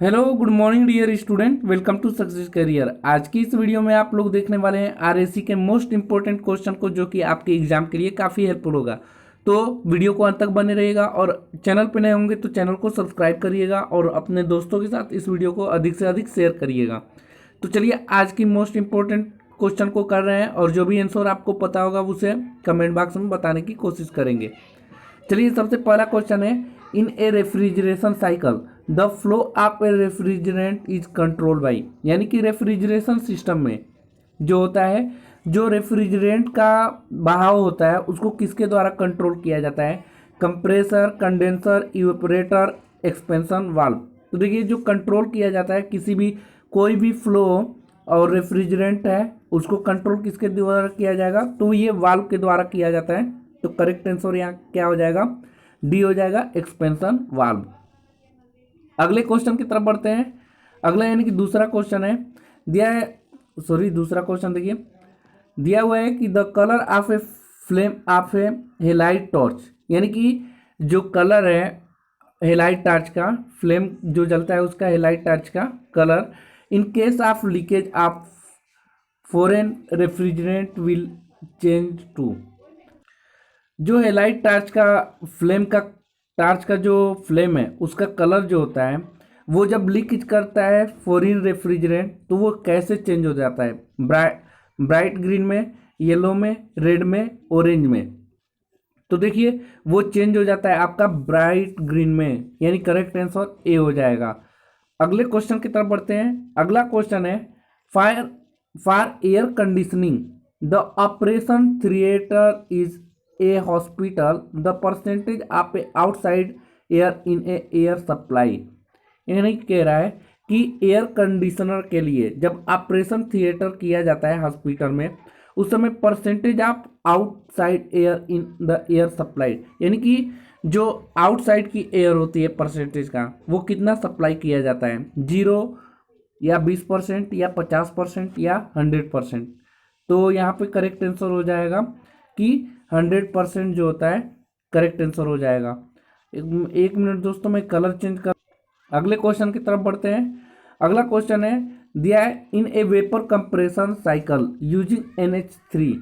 Hello good morning dear student, welcome to Success Career. आज की इस वीडियो में आप लोग देखने वाले हैं आरएससी के मोस्ट इंपॉर्टेंट क्वेश्चन को, जो कि आपके एग्जाम के लिए काफ़ी हेल्पफुल होगा। तो वीडियो को अंत तक बने रहेगा और चैनल पर नए होंगे तो चैनल को सब्सक्राइब करिएगा और अपने दोस्तों के साथ इस वीडियो को अधिक से अधिक शेयर करिएगा। तो चलिए आज की मोस्ट इंपॉर्टेंट क्वेश्चन को कर रहे हैं और जो भी आंसर आपको पता होगा उसे कमेंट बॉक्स में बताने की कोशिश करेंगे। चलिए सबसे पहला क्वेश्चन है, in a refrigeration cycle the flow of a refrigerant is control by. यानी कि रेफ्रिजरेशन सिस्टम में जो होता है, जो रेफ्रिजरेंट का बहाव होता है उसको किसके द्वारा कंट्रोल किया जाता है? Compressor, condenser, evaporator, expansion valve. तो देखिए, जो कंट्रोल किया जाता है किसी भी कोई भी फ्लो और रेफ्रिजरेंट है उसको कंट्रोल किसके द्वारा किया जाएगा? तो ये वाल्व के द्वारा किया जाता है। तो करेक्ट आंसर यहाँ क्या हो जाएगा? डी हो जाएगा, एक्सपेंशन वाल्व। अगले क्वेश्चन की तरफ बढ़ते हैं। अगला यानी कि दूसरा क्वेश्चन है, दिया है, सॉरी दूसरा क्वेश्चन देखिए, दिया हुआ है कि the colour of a flame of A halide torch. यानी कि जो कलर है हेलाइट टॉर्च का, फ्लेम जो जलता है उसका हेलाइट टॉर्च का colour in case of leakage of foreign refrigerant will change to. जो हेलाइट टार्च का जो फ्लेम है उसका कलर जो होता है वो जब लीकेज करता है फॉरिन रेफ्रिजरेंट तो वो कैसे चेंज हो जाता है? ब्राइट ग्रीन में, येलो में, रेड में, ऑरेंज में। तो देखिए वो चेंज हो जाता है आपका ब्राइट ग्रीन में, यानी करेक्ट आंसर ए हो जाएगा। अगले क्वेश्चन की तरफ बढ़ते हैं। अगला क्वेश्चन है, fire for air conditioning the operation theatre is a hospital the percentage of A outside air in A air supply. यानी कह रहा है कि एयर कंडीशनर के लिए जब ऑपरेशन थिएटर किया जाता है हॉस्पिटल में उस समय percentage of outside air in the air supply, यानी कि जो आउटसाइड की एयर होती है परसेंटेज का वो कितना सप्लाई किया जाता है? 0 या 20% या 50% या 100%। तो यहाँ पे करेक्ट आंसर हो जाएगा कि 100% जो होता है करेक्ट आंसर हो जाएगा। एक मिनट दोस्तों, मैं कलर चेंज कर। अगले क्वेश्चन की तरफ बढ़ते हैं। अगला क्वेश्चन है, दिया है in a vapour compression cycle using NH3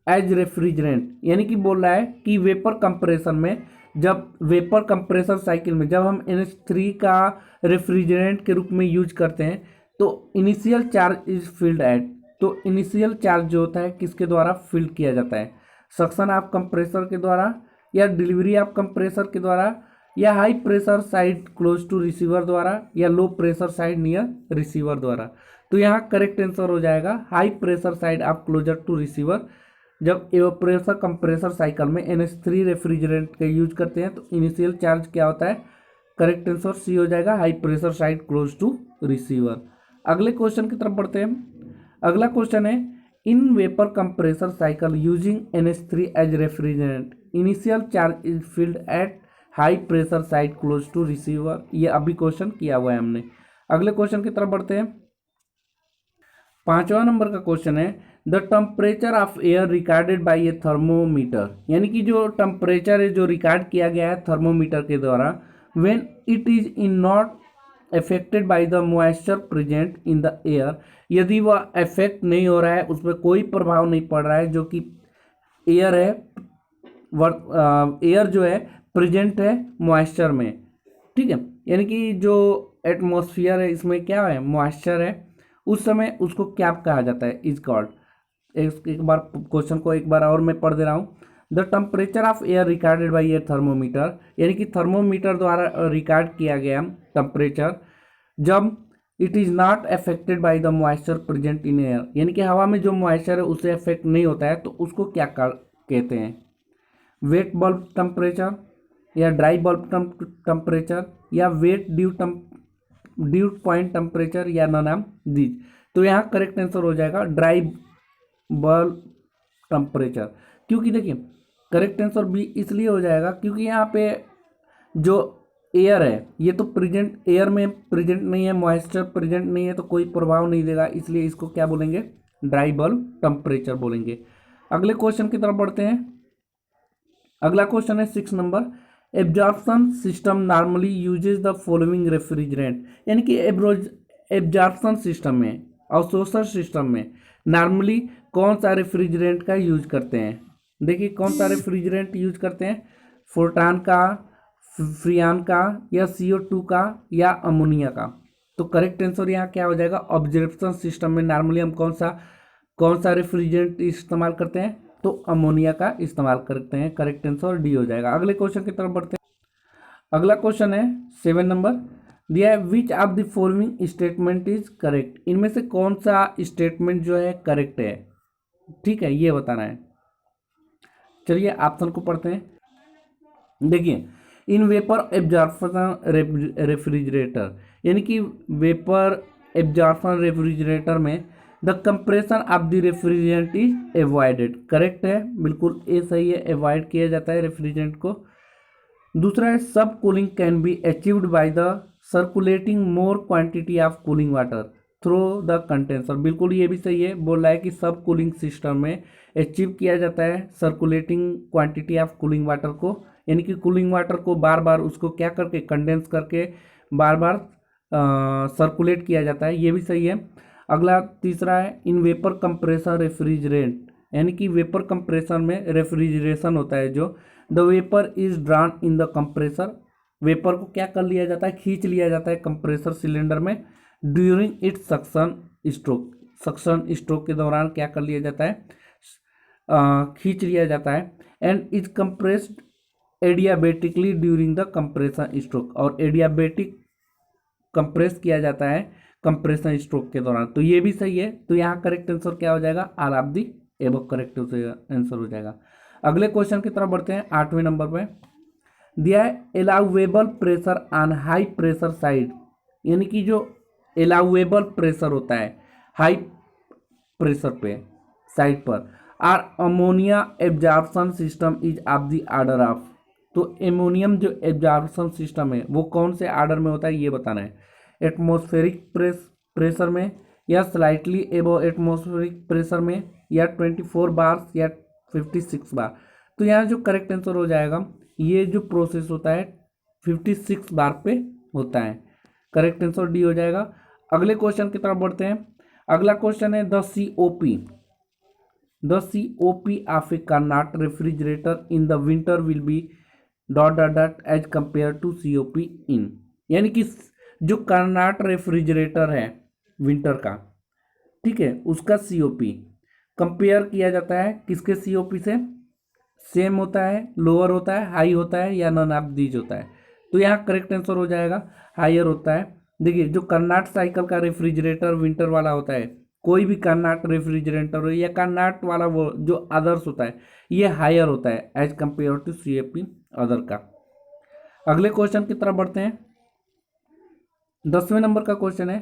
as refrigerant. यानी कि बोल रहा है कि वेपर कंप्रेशन में, जब वेपर कंप्रेसर साइकिल में जब हम NH3 का रेफ्रिजरेंट के रूप में यूज करते हैं तो initial charge is filled eight. तो इनिशियल चार्ज जो होता है किसके द्वारा फील्ड किया जाता है? सक्शन ऑफ कंप्रेसर के द्वारा, या डिलीवरी ऑफ कंप्रेसर के द्वारा, या high pressure side close to receiver द्वारा, या low pressure side near receiver द्वारा। तो यहाँ करेक्ट आंसर हो जाएगा high pressure side of closer to receiver. जब एवापोरेटर कंप्रेसर साइकिल में NH3 रेफ्रिजरेंट का यूज करते हैं तो इनिशियल चार्ज क्या होता है? करेक्ट आंसर सी हो जाएगा, high pressure side close to receiver. अगले क्वेश्चन की तरफ बढ़ते हैं। अगला क्वेश्चन है, in vapour compressor cycle using NH3 as refrigerant initial charge is filled at high pressure side close to receiver. ये अभी क्वेश्चन किया हुआ है हमने। अगले क्वेश्चन की तरफ बढ़ते हैं। 5वां नंबर का क्वेश्चन है, the temperature of air recorded by A thermometer. यानी कि जो टेम्परेचर है जो रिकॉर्ड किया गया है थर्मोमीटर के द्वारा, when it is in not affected by the moisture present in the air. यदि वह अफेक्ट नहीं हो रहा है, उसमें कोई प्रभाव नहीं पड़ रहा है, जो कि एयर है, एयर जो है प्रेजेंट है मॉइस्चर में, ठीक है। यानी कि जो एटमॉस्फेयर है इसमें क्या है? मॉइस्चर है। उस समय उसको क्या कहा जाता है? Is called. एक बार क्वेश्चन को एक बार और मैं पढ़ दे रहा हूँ। The temperature of air recorded by air thermometer, यानी कि थर्मोमीटर द्वारा रिकॉर्ड किया गया टेम्परेचर जब it is not affected by the moisture present in air, यानी कि हवा में जो मॉइस्चर है उससे अफेक्ट नहीं होता है, तो उसको क्या कहते हैं? वेट बल्ब टेम्परेचर, या ड्राई बल्ब टेम्परेचर, या वेट ड्यू पॉइंट टेम्परेचर, या नन ऑफ दीज। तो यहाँ करेक्ट आंसर हो जाएगा ड्राई बल्ब टेम्परेचर। क्योंकि देखिए करेक्ट आंसर बी इसलिए हो जाएगा क्योंकि यहाँ पे जो एयर है ये तो प्रेजेंट, एयर में प्रेजेंट नहीं है, मॉइस्चर प्रेजेंट नहीं है, तो कोई प्रभाव नहीं देगा, इसलिए इसको क्या बोलेंगे? ड्राई बल्ब टेम्परेचर बोलेंगे। अगले क्वेश्चन की तरफ बढ़ते हैं। अगला क्वेश्चन है 6 number, absorption system normally uses the following refrigerant, यानी कि एब्जॉर्प्शन सिस्टम में, अवशोषण सिस्टम में नॉर्मली कौन सा रेफ्रिजरेंट का यूज करते हैं। देखिए कौन सा रेफ्रिजरेंट यूज करते हैं, फोर्टान का, फ्रियान का, या CO2 का, या अमोनिया का। तो करेक्ट आंसर यहाँ क्या हो जाएगा, ऑब्जर्वेशन सिस्टम में नॉर्मली हम कौन सा रेफ्रिजरेंट इस्तेमाल करते हैं, तो अमोनिया का इस्तेमाल करते हैं। करेक्ट आंसर डी हो जाएगा। अगले क्वेश्चन की तरफ बढ़ते हैं। अगला क्वेश्चन है 7 नंबर, दिया है which of the following statement is correct, इनमें से कौन सा स्टेटमेंट जो है करेक्ट है, ठीक है, ये बताना है। चलिए ऑप्शन को पढ़ते हैं। देखिए इन वेपर एब्जॉर्प्शन रेफ्रिजरेटर, यानी कि वेपर एब्जॉर्प्शन रेफ्रिजरेटर में the compression of the refrigerant is avoided, correct है, बिल्कुल ए सही है, एवॉइड किया जाता है रेफ्रिजरेंट को। दूसरा है सब cooling can be achieved by the circulating more quantity of cooling water through the condenser, बिल्कुल ये भी सही है, बोल रहा है कि सब कूलिंग सिस्टम में अचीव किया जाता है circulating quantity of cooling water को, यानी कि कूलिंग वाटर को बार बार उसको क्या करके कंडेंस करके बार बार सर्कुलेट किया जाता है, ये भी सही है। अगला तीसरा है इन वेपर कंप्रेसर रेफ्रिजरेंट, यानी कि वेपर कंप्रेशन में रेफ्रिजरेशन होता है, जो the vapour is drawn in the compressor, vapour को क्या कर लिया जाता है, खींच लिया जाता है कंप्रेसर सिलेंडर में ड्यूरिंग इट्स सक्शन स्ट्रोक के दौरान क्या कर लिया जाता है, खींच लिया जाता है। And is compressed adiabatically during the compression stroke, और एडियाबेटिक कंप्रेस किया जाता है कंप्रेशन स्ट्रोक के दौरान, तो ये भी सही है। तो यहाँ करेक्ट आंसर क्या हो जाएगा, all of the above correct answer हो जाएगा। अगले क्वेश्चन की तरफ बढ़ते हैं 8वें नंबर पे, दिया है allowable pressure on high pressure side, यानी कि जो एलाउएबल प्रेशर होता है हाई प्रेशर पे साइड पर, are ammonia absorption system is of the order of, तो एमोनियम जो एब्जॉर्प्शन सिस्टम है वो कौन से ऑर्डर में होता है ये बताना है, एटमॉस्फेरिक प्रेशर में, या स्लाइटली एबव एटमॉस्फेरिक प्रेशर में, या 24 बार या 56 बार। तो यहाँ जो करेक्ट आंसर हो जाएगा, ये जो प्रोसेस होता है 56 बार पे होता है, करेक्ट आंसर डी हो जाएगा। अगले क्वेश्चन की तरफ बढ़ते हैं। अगला क्वेश्चन है the COP of a Carnot refrigerator in the winter will be ... as compare to COP in, यानी कि जो कार्नट रेफ्रिजरेटर है विंटर का, ठीक है, उसका COP कंपेयर किया जाता है किसके COP से, सेम होता है, लोअर होता है, हाई होता है, या नन ऑफ दीज होता है। तो यहाँ करेक्ट आंसर हो जाएगा हायर होता है। देखिए जो कार्नट साइकिल का रेफ्रिजरेटर विंटर वाला होता है, कोई भी कार्नट रेफ्रिजरेटर हो या कार्नट वाला वो जो अदर्स होता है, ये हायर होता है as compare to COP other का। अगले क्वेश्चन की तरफ बढ़ते हैं। 10वें नंबर का क्वेश्चन है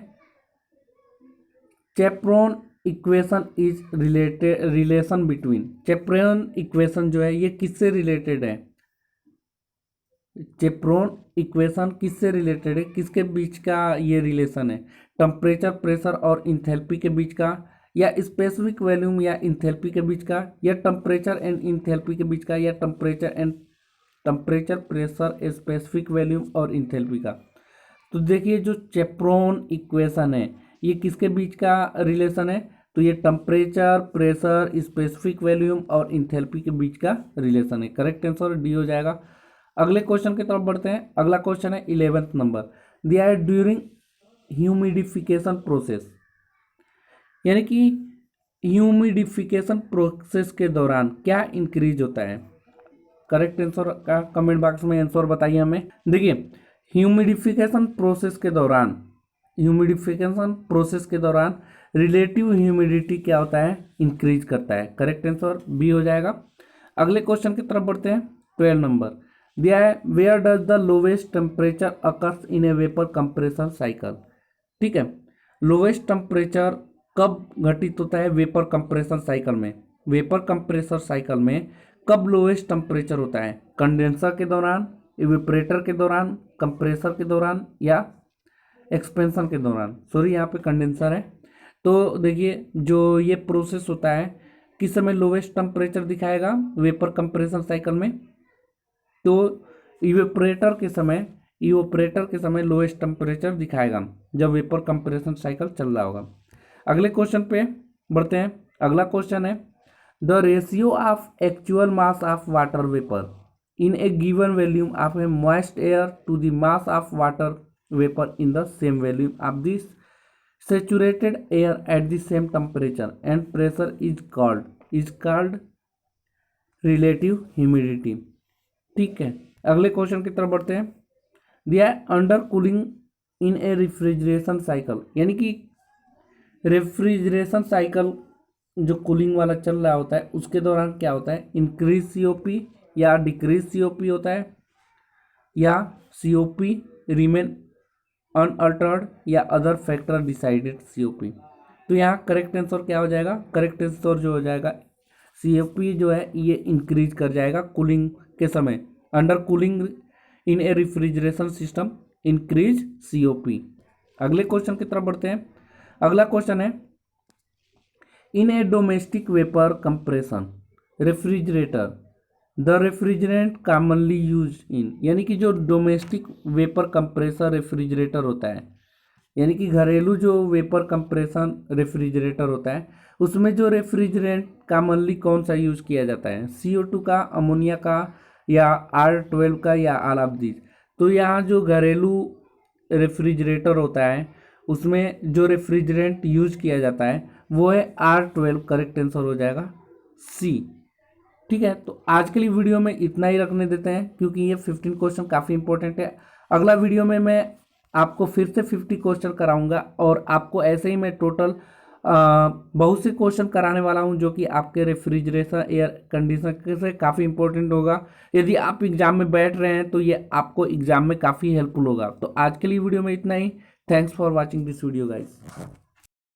Clapeyron equation is relation between, Clapeyron equation जो है ये किससे रिलेटेड है, चेपरोन इक्वेशन किससे रिलेटेड है, किसके बीच का ये रिलेशन है, टेम्परेचर प्रेशर और इंथैल्पी के बीच का, या स्पेसिफिक वॉल्यूम या इंथैल्पी के बीच का, या टेम्परेचर एंड इंथैल्पी के बीच का, या टेम्परेचर प्रेशर स्पेसिफिक वॉल्यूम और इंथैल्पी का। तो देखिए जो चेपरोन इक्वेशन है ये किसके बीच का रिलेशन है, तो ये टेम्परेचर प्रेशर स्पेसिफिक वॉल्यूम और इंथैल्पी के बीच का रिलेशन है, करेक्ट आंसर डी हो जाएगा। अगले क्वेश्चन की तरफ बढ़ते हैं। अगला क्वेश्चन है 11th नंबर, दिया है ड्यूरिंग ह्यूमिडिफिकेशन प्रोसेस, यानी कि ह्यूमिडिफिकेशन प्रोसेस के दौरान क्या इंक्रीज होता है, करेक्ट आंसर का कमेंट बॉक्स में आंसर बताइए हमें। देखिए ह्यूमिडिफिकेशन प्रोसेस के दौरान रिलेटिव ह्यूमिडिटी क्या होता है, इंक्रीज करता है, करेक्ट आंसर बी हो जाएगा। अगले क्वेश्चन की तरफ बढ़ते हैं। 12 नंबर दिया है where does the lowest temperature occurs in a vapour compression cycle, ठीक है, लोवेस्ट टेम्परेचर कब घटित होता है वेपर कंप्रेशन साइकिल में, वेपर कंप्रेसर साइकिल में कब लोवेस्ट टेम्परेचर होता है, कंडेंसर के दौरान, इवेपोरेटर के दौरान, कंप्रेसर के दौरान, या एक्सपेंशन के दौरान। सॉरी यहाँ पे कंडेंसर है। तो देखिए जो ये प्रोसेस होता है किस समय लोवेस्ट टेम्परेचर दिखाएगा वेपर कंप्रेशन साइकिल में, तो इवेपोरेटर के समय लोएस्ट टेम्परेचर दिखाएगा जब वेपर कंप्रेशन साइकिल चल रहा होगा। अगले क्वेश्चन पे बढ़ते हैं। अगला क्वेश्चन है the ratio of actual mass of water vapour in a given volume of a moist air to the mass of water vapor in the same volume of this saturated air at the same temperature and pressure is called relative humidity। ठीक है, अगले question की तरफ बढ़ते हैं। दिया है under cooling in a refrigeration cycle, यानी कि रेफ्रिजरेशन साइकिल जो कूलिंग वाला चल रहा होता है उसके दौरान क्या होता है, इंक्रीज सीओपी या डिक्रीज सीओपी होता है, या सीओपी रिमेन अनअल्टर्ड, या अदर फैक्टर डिसाइडेड सीओपी। तो यहाँ करेक्ट आंसर क्या हो जाएगा, करेक्ट आंसर जो हो जाएगा सीओपी जो है ये इंक्रीज कर जाएगा कूलिंग के समय। Under cooling in a refrigeration system increase COP. अगले क्वेश्चन की तरफ बढ़ते हैं। अगला क्वेश्चन है in a domestic vapour compression refrigerator the refrigerant commonly use in, यानी कि जो डोमेस्टिक वेपर कंप्रेसर रेफ्रिजरेटर होता है, यानी कि घरेलू जो वेपर कंप्रेशन रेफ्रिजरेटर होता है उसमें जो रेफ्रिजरेंट कॉमनली कौन सा यूज किया जाता है, CO2 का, अमोनिया का, या R12 का, या ऑल ऑफ दिस। तो यहाँ जो घरेलू रेफ्रिजरेटर होता है उसमें जो रेफ्रिजरेंट यूज किया जाता है वो है R12। करेक्ट आंसर हो जाएगा C। ठीक है, तो आज के लिए वीडियो में इतना ही रखने देते हैं क्योंकि ये 15 क्वेश्चन काफ़ी इंपॉर्टेंट है। अगला वीडियो में मैं आपको फिर से 50 क्वेश्चन कराऊंगा और आपको ऐसे ही मैं टोटल बहुत से क्वेश्चन कराने वाला हूं जो कि आपके रेफ्रिजरेशन एयर कंडीशन से काफ़ी इंपॉर्टेंट होगा। यदि आप एग्जाम में बैठ रहे हैं तो ये आपको एग्जाम में काफ़ी हेल्पफुल होगा। तो आज के लिए वीडियो में इतना ही। Thanks for watching this video guys.